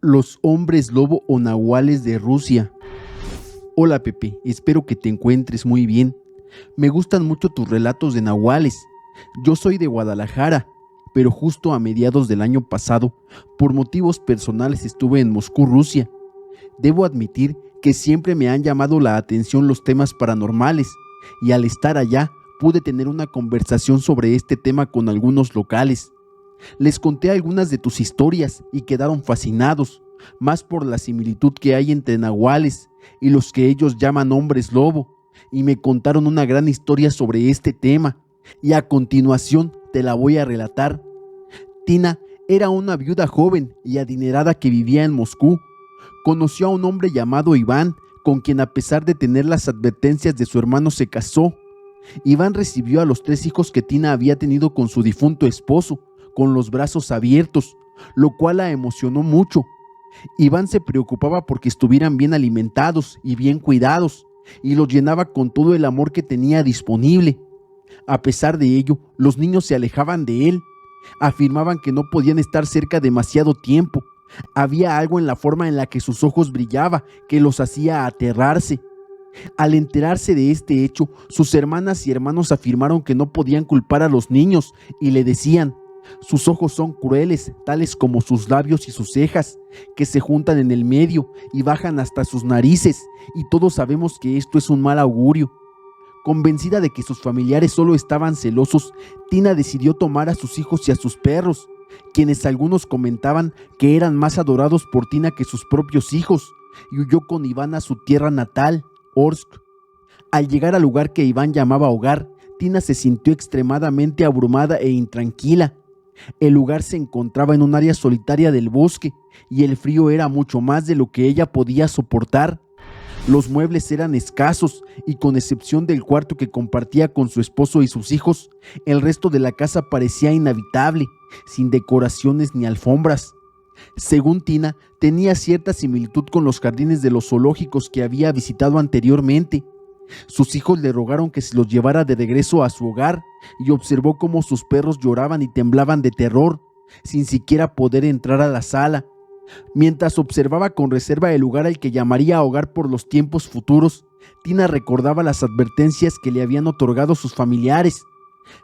Los hombres lobo o nahuales de Rusia. Hola Pepe, espero que te encuentres muy bien. Me gustan mucho tus relatos de nahuales. Yo soy de Guadalajara, pero justo a mediados del año pasado, por motivos personales estuve en Moscú, Rusia. Debo admitir que siempre me han llamado la atención los temas paranormales, y al estar allá pude tener una conversación sobre este tema con algunos locales. Les conté algunas de tus historias y quedaron fascinados, más por la similitud que hay entre nahuales y los que ellos llaman hombres lobo, y me contaron una gran historia sobre este tema, y a continuación te la voy a relatar. Tina era una viuda joven y adinerada que vivía en Moscú. Conoció a un hombre llamado Iván, con quien a pesar de tener las advertencias de su hermano se casó. Iván recibió a los 3 hijos que Tina había tenido con su difunto esposo, con los brazos abiertos, lo cual la emocionó mucho. Iván se preocupaba porque estuvieran bien alimentados y bien cuidados, y los llenaba con todo el amor que tenía disponible. A pesar de ello, los niños se alejaban de él. Afirmaban que no podían estar cerca demasiado tiempo. Había algo en la forma en la que sus ojos brillaba que los hacía aterrarse. Al enterarse de este hecho, sus hermanas y hermanos afirmaron que no podían culpar a los niños y le decían: sus ojos son crueles, tales como sus labios y sus cejas, que se juntan en el medio y bajan hasta sus narices, y todos sabemos que esto es un mal augurio. Convencida de que sus familiares solo estaban celosos, Tina decidió tomar a sus hijos y a sus perros, quienes algunos comentaban que eran más adorados por Tina que sus propios hijos, y huyó con Iván a su tierra natal, Orsk. Al llegar al lugar que Iván llamaba hogar, Tina se sintió extremadamente abrumada e intranquila. El lugar se encontraba en un área solitaria del bosque, y el frío era mucho más de lo que ella podía soportar. Los muebles eran escasos, y con excepción del cuarto que compartía con su esposo y sus hijos, el resto de la casa parecía inhabitable, sin decoraciones ni alfombras. Según Tina, tenía cierta similitud con los jardines de los zoológicos que había visitado anteriormente. Sus hijos le rogaron que se los llevara de regreso a su hogar, y observó cómo sus perros lloraban y temblaban de terror, sin siquiera poder entrar a la sala. Mientras observaba con reserva el lugar al que llamaría hogar por los tiempos futuros, Tina recordaba las advertencias que le habían otorgado sus familiares.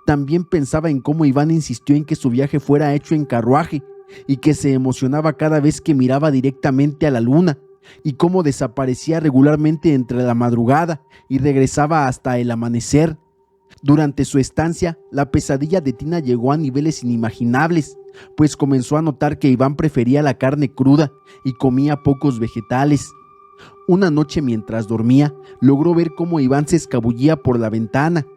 También pensaba en cómo Iván insistió en que su viaje fuera hecho en carruaje, y que se emocionaba cada vez que miraba directamente a la luna, y cómo desaparecía regularmente entre la madrugada y regresaba hasta el amanecer. Durante su estancia, la pesadilla de Tina llegó a niveles inimaginables, pues comenzó a notar que Iván prefería la carne cruda y comía pocos vegetales. Una noche, mientras dormía, logró ver cómo Iván se escabullía por la ventana.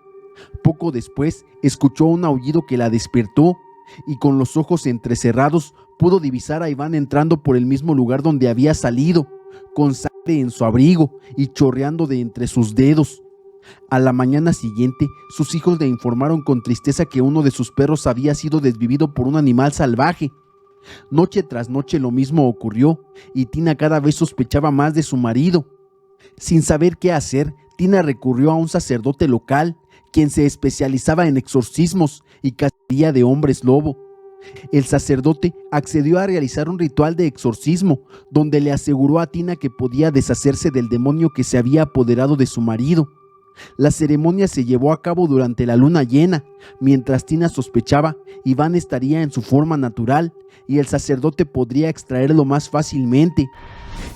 Poco después, escuchó un aullido que la despertó, y con los ojos entrecerrados pudo divisar a Iván entrando por el mismo lugar donde había salido, con sangre en su abrigo y chorreando de entre sus dedos. A la mañana siguiente, sus hijos le informaron con tristeza que uno de sus perros había sido desvivido por un animal salvaje. Noche tras noche lo mismo ocurrió, y Tina cada vez sospechaba más de su marido. Sin saber qué hacer, Tina recurrió a un sacerdote local, quien se especializaba en exorcismos y cacería de hombres lobo. El sacerdote accedió a realizar un ritual de exorcismo, donde le aseguró a Tina que podía deshacerse del demonio que se había apoderado de su marido. La ceremonia se llevó a cabo durante la luna llena. Mientras Tina sospechaba, Iván estaría en su forma natural, y el sacerdote podría extraerlo más fácilmente.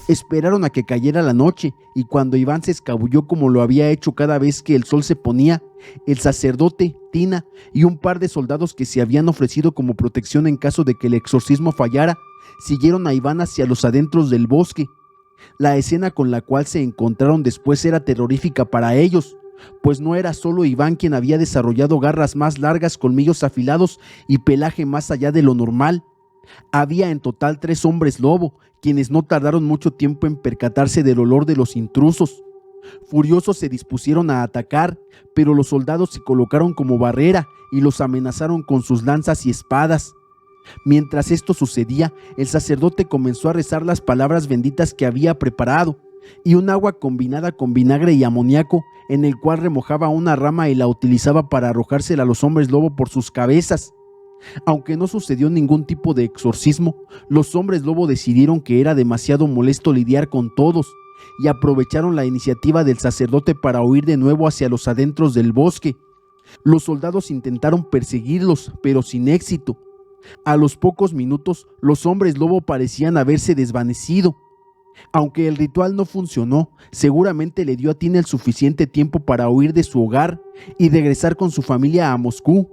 Esperaron a que cayera la noche, y cuando Iván se escabulló como lo había hecho cada vez que el sol se ponía, el sacerdote, Tina y un par de soldados que se habían ofrecido como protección en caso de que el exorcismo fallara, siguieron a Iván hacia los adentros del bosque. La escena con la cual se encontraron después era terrorífica para ellos, pues no era solo Iván quien había desarrollado garras más largas, colmillos afilados y pelaje más allá de lo normal. Había en total 3 hombres lobo, quienes no tardaron mucho tiempo en percatarse del olor de los intrusos. Furiosos se dispusieron a atacar, pero los soldados se colocaron como barrera y los amenazaron con sus lanzas y espadas. Mientras esto sucedía, el sacerdote comenzó a rezar las palabras benditas que había preparado, y un agua combinada con vinagre y amoníaco, en el cual remojaba una rama y la utilizaba para arrojársela a los hombres lobo por sus cabezas. Aunque no sucedió ningún tipo de exorcismo, los hombres lobo decidieron que era demasiado molesto lidiar con todos y aprovecharon la iniciativa del sacerdote para huir de nuevo hacia los adentros del bosque. Los soldados intentaron perseguirlos, pero sin éxito. A los pocos minutos, los hombres lobo parecían haberse desvanecido. Aunque el ritual no funcionó, seguramente le dio a Tina el suficiente tiempo para huir de su hogar y regresar con su familia a Moscú.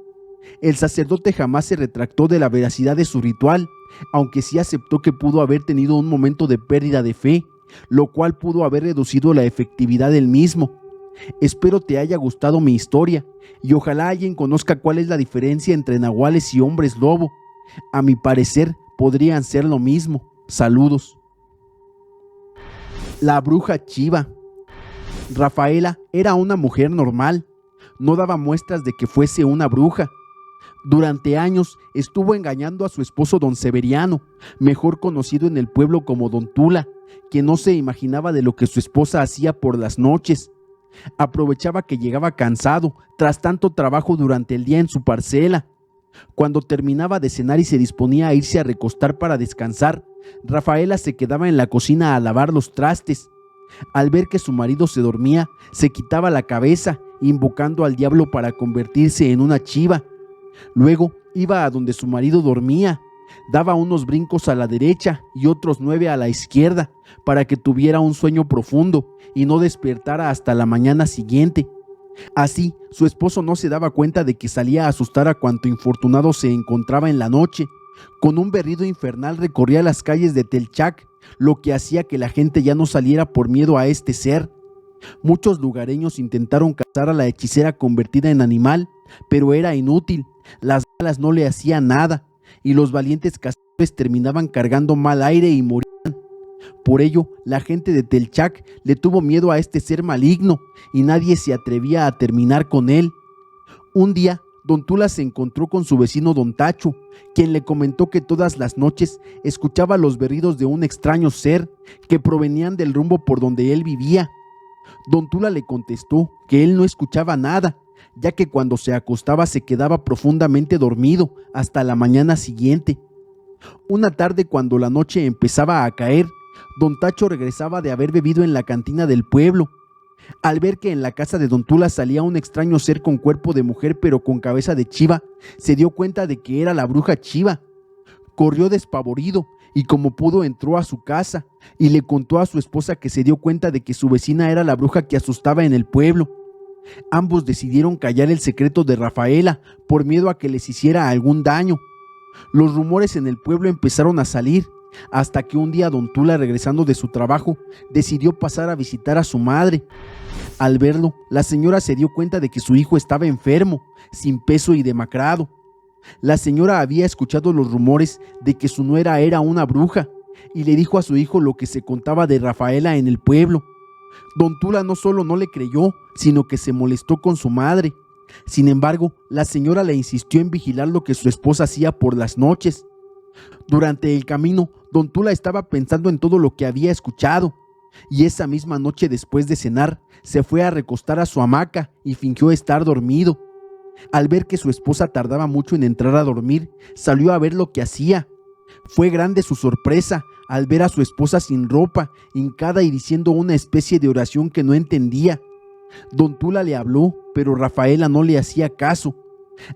El sacerdote jamás se retractó de la veracidad de su ritual, aunque sí aceptó que pudo haber tenido un momento de pérdida de fe, lo cual pudo haber reducido la efectividad del mismo. Espero te haya gustado mi historia y ojalá alguien conozca cuál es la diferencia entre nahuales y hombres lobo. A mi parecer podrían ser lo mismo. Saludos. La bruja chiva. Rafaela era una mujer normal, no daba muestras de que fuese una bruja. Durante años estuvo engañando a su esposo don Severiano, mejor conocido en el pueblo como don Tula, que no se imaginaba de lo que su esposa hacía por las noches. Aprovechaba que llegaba cansado tras tanto trabajo durante el día en su parcela. Cuando terminaba de cenar y se disponía a irse a recostar para descansar, Rafaela se quedaba en la cocina a lavar los trastes. Al ver que su marido se dormía, se quitaba la cabeza, invocando al diablo para convertirse en una chiva. Luego iba a donde su marido dormía, daba unos brincos a la derecha y otros 9 a la izquierda para que tuviera un sueño profundo y no despertara hasta la mañana siguiente. Así, su esposo no se daba cuenta de que salía a asustar a cuanto infortunado se encontraba en la noche. Con un berrido infernal recorría las calles de Telchac, lo que hacía que la gente ya no saliera por miedo a este ser. Muchos lugareños intentaron cazar a la hechicera convertida en animal, pero era inútil. Las balas no le hacían nada y los valientes cazadores terminaban cargando mal aire y morían. Por ello, la gente de Telchac le tuvo miedo a este ser maligno y nadie se atrevía a terminar con él. Un día, don Tula se encontró con su vecino don Tacho, quien le comentó que todas las noches escuchaba los berridos de un extraño ser que provenían del rumbo por donde él vivía. Don Tula le contestó que él no escuchaba nada, ya que cuando se acostaba se quedaba profundamente dormido hasta la mañana siguiente. Una tarde, cuando la noche empezaba a caer, don Tacho regresaba de haber bebido en la cantina del pueblo. Al ver que en la casa de don Tula salía un extraño ser con cuerpo de mujer pero con cabeza de chiva, se dio cuenta de que era la bruja chiva. Corrió despavorido y como pudo entró a su casa y le contó a su esposa que se dio cuenta de que su vecina era la bruja que asustaba en el pueblo. Ambos decidieron callar el secreto de Rafaela por miedo a que les hiciera algún daño. Los rumores en el pueblo empezaron a salir, hasta que un día don Tula, regresando de su trabajo, decidió pasar a visitar a su madre. Al verlo, la señora se dio cuenta de que su hijo estaba enfermo, sin peso y demacrado. La señora había escuchado los rumores de que su nuera era una bruja y le dijo a su hijo lo que se contaba de Rafaela en el pueblo. Don Tula no solo no le creyó, sino que se molestó con su madre. Sin embargo, la señora le insistió en vigilar lo que su esposa hacía por las noches. Durante el camino, don Tula estaba pensando en todo lo que había escuchado, y esa misma noche, después de cenar, se fue a recostar a su hamaca y fingió estar dormido. Al ver que su esposa tardaba mucho en entrar a dormir, salió a ver lo que hacía. Fue grande su sorpresa al ver a su esposa sin ropa, hincada y diciendo una especie de oración que no entendía. Don Tula le habló, pero Rafaela no le hacía caso.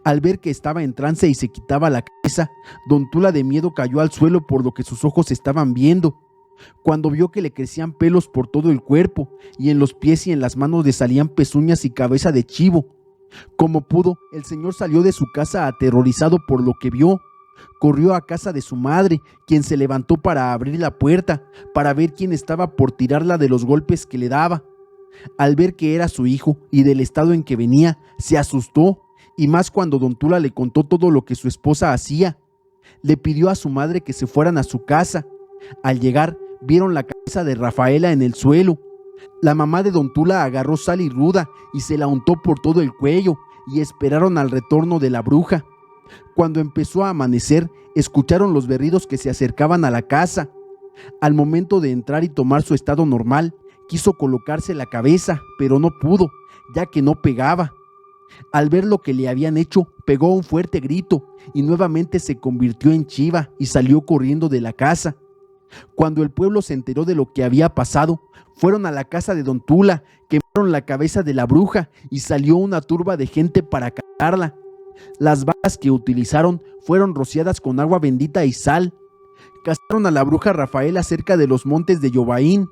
Al ver que estaba en trance y se quitaba la cabeza, don Tula de miedo cayó al suelo por lo que sus ojos estaban viendo. Cuando vio que le crecían pelos por todo el cuerpo y en los pies y en las manos le salían pezuñas y cabeza de chivo. Como pudo, el señor salió de su casa aterrorizado por lo que vio. Corrió a casa de su madre, quien se levantó para abrir la puerta, para ver quién estaba por tirarla de los golpes que le daba. Al ver que era su hijo y del estado en que venía, se asustó, y más cuando don Tula le contó todo lo que su esposa hacía. Le pidió a su madre que se fueran a su casa. Al llegar, vieron la cabeza de Rafaela en el suelo. La mamá de don Tula agarró sal y ruda y se la untó por todo el cuello y esperaron al retorno de la bruja. Cuando empezó a amanecer, escucharon los berridos que se acercaban a la casa. Al momento de entrar y tomar su estado normal, quiso colocarse la cabeza, pero no pudo, ya que no pegaba. Al ver lo que le habían hecho, pegó un fuerte grito y nuevamente se convirtió en chiva y salió corriendo de la casa. Cuando el pueblo se enteró de lo que había pasado, fueron a la casa de Don Tula, quemaron la cabeza de la bruja y salió una turba de gente para catarla. Las balas que utilizaron fueron rociadas con agua bendita y sal. Cazaron a la bruja Rafaela cerca de los montes de Yobaín.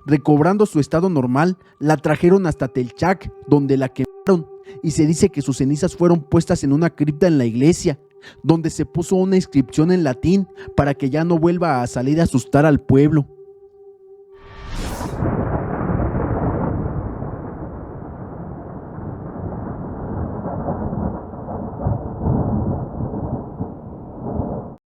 Recobrando su estado normal, la trajeron hasta Telchac, donde la quemaron, y se dice que sus cenizas fueron puestas en una cripta en la iglesia, donde se puso una inscripción en latín para que ya no vuelva a salir a asustar al pueblo.